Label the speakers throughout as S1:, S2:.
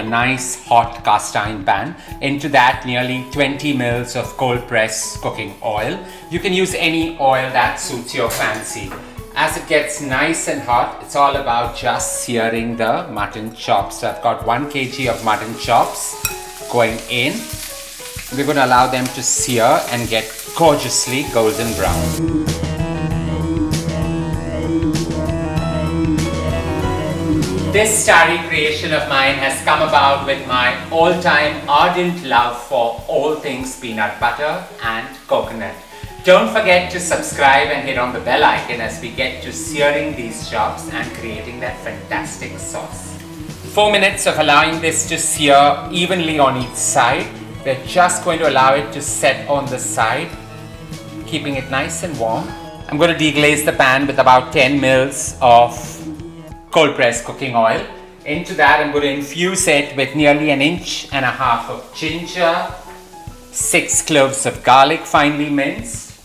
S1: nice hot cast iron pan. Into that, nearly 20 mils of cold pressed cooking oil. You can use any oil that suits your fancy. As it gets nice and hot, it's all about just searing the mutton chops. So I've got 1 kg of mutton chops going in. We're going to allow them to sear and get gorgeously golden brown. This starry creation of mine has come about with my all-time ardent love for all things peanut butter and coconut. Don't forget to subscribe and hit on the bell icon as we get to searing these chops and creating that fantastic sauce. 4 minutes of allowing this to sear evenly on each side. We're just going to allow it to set on the side, keeping it nice and warm. I'm going to deglaze the pan with about 10 mils of cold pressed cooking oil. Into that, I'm going to infuse it with nearly 1.5 inches of ginger, 6 cloves of garlic finely minced,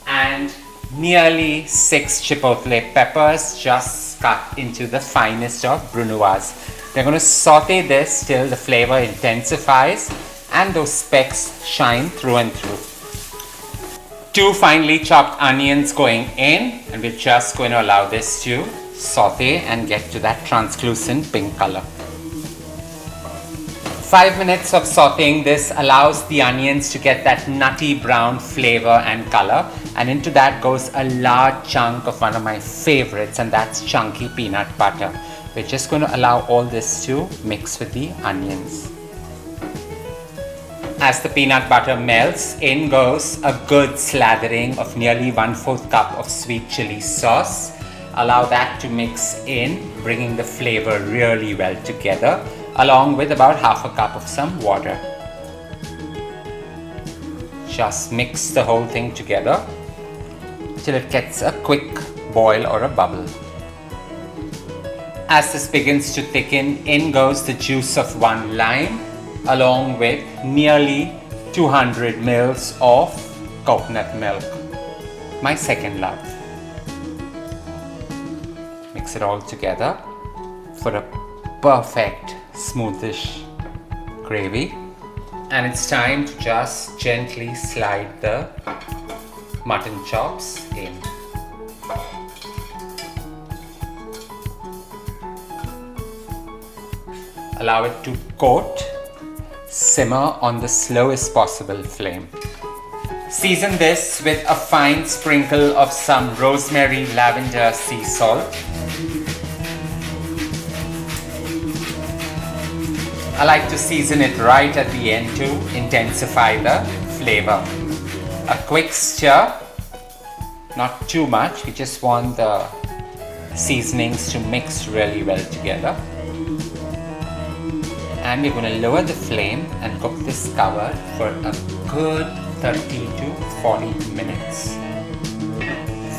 S1: and nearly 6 chipotle peppers just cut into the finest of brunoise. We're going to saute this till the flavor intensifies and those specks shine through and through. 2 finely chopped onions going in, and we're just going to allow this to saute and get to that translucent pink color. 5 minutes of sauteing this allows the onions to get that nutty brown flavor and color, and into that goes a large chunk of one of my favorites, and that's chunky peanut butter. We're just going to allow all this to mix with the onions. As the peanut butter melts, in goes a good slathering of nearly 1/4 cup of sweet chili sauce. Allow that to mix in, bringing the flavor really well together, along with about 1/2 cup of some water. Just mix the whole thing together till it gets a quick boil or a bubble. As this begins to thicken, in goes the juice of 1 lime, along with nearly 200 mils of coconut milk, my second love. Mix it all together for a perfect smoothish gravy, and it's time to just gently slide the mutton chops in. Allow it to coat, simmer on the slowest possible flame. Season this with a fine sprinkle of some rosemary lavender sea salt. I like to season it right at the end to intensify the flavor. A quick stir, not too much, we just want the seasonings to mix really well together. And we're going to lower the flame and cook this covered for a good 30 to 40 minutes.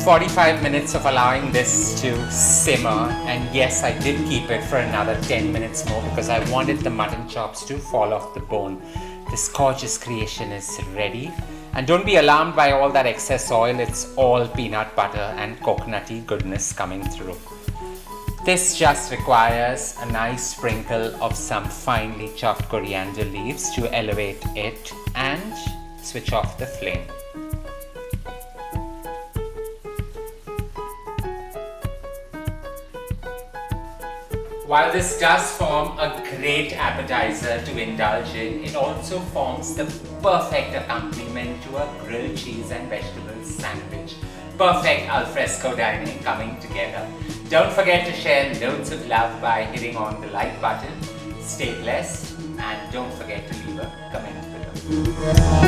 S1: 45 minutes of allowing this to simmer, and yes, I did keep it for another 10 minutes more because I wanted the mutton chops to fall off the bone. This gorgeous creation is ready, and don't be alarmed by all that excess oil. It's all peanut butter and coconutty goodness coming through. This just requires a nice sprinkle of some finely chopped coriander leaves to elevate it, and switch off the flame. While this does form a great appetizer to indulge in, it also forms the perfect accompaniment to a grilled cheese and vegetable sandwich. Perfect alfresco dining coming together. Don't forget to share loads of love by hitting on the like button. Stay blessed, and don't forget to leave a comment below.